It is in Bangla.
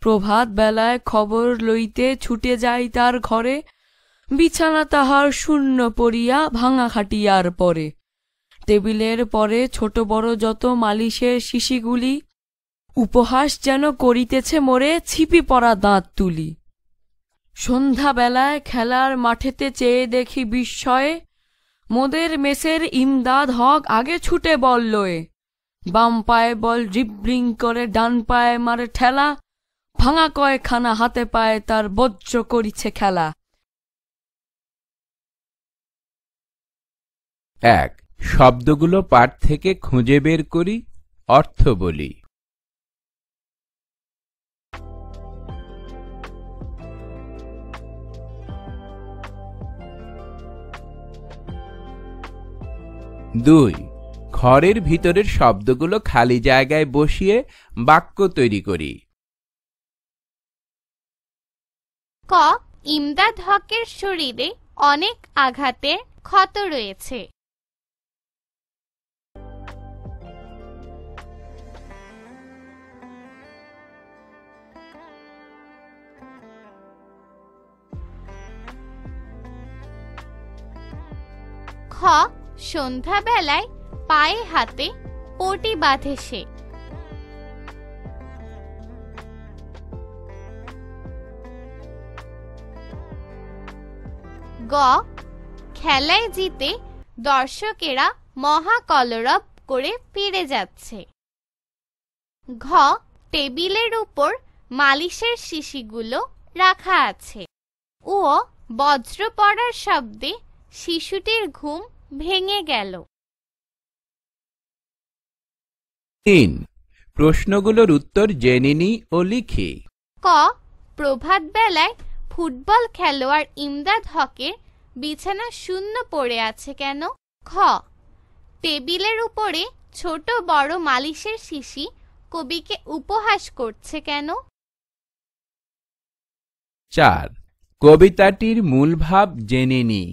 প্রভাত বেলায় খবর লইতে ছুটে যায় তার ঘরে, বিছানা তাহার শূন্য পড়িয়া ভাঙা খাটিয়ার পরে। টেবিলের পরে ছোট বড় যত মালিশের শিশিগুলি, উপহাস যেন করিতেছে মোরে ছিপি পরা দাঁত তুলি। সন্ধ্যাবেলায় খেলার মাঠেতে চেয়ে দেখি বিস্ময়ে, মোদের মেসের ইমদাদ হক আগে ছুটে বল লয়ে। বাম পায়ে বল ড্রিবলিং করে ডান পায়ে মারে ঠেলা, ভাঙা কয়খানা হাতে পায়ে তার বজ্র করিছে খেলা। ১. শব্দগুলো পাঠ থেকে খুঁজে বের করি, অর্থ বলি। ২. ঘরের ভিতরের শব্দগুলো খালি জায়গায় বসিয়ে বাক্য তৈরি করি। ক. ইমদাদ হকের শরীরে অনেক আঘাতের ক্ষত রয়েছে। খ. সন্ধ্যাবেলায় পায়ে হাতে পটি বাঁধে সে। গ. খেলায় জিতে দর্শকেরা মহা কলরব করে ফিরে যাচ্ছে। ঘ. টেবিলের উপর মালিশের শিশিগুলো রাখা আছে। ও. বজ্র পড়ার শব্দে শিশুটির ঘুম ভেঙে গেল। ৩. প্রশ্নগুলোর উত্তর জেনে নিই ও লিখি। ক. প্রভাত বেলায় ফুটবল খেলোয়াড় ইমদাদ হকের বিছানা শূন্য পড়ে আছে কেন? খ. টেবিলের উপরে ছোট বড় মালিশের শিশি কবিকে উপহাস করছে কেন? ৪. কবিতাটির মূল ভাব জেনে নিই।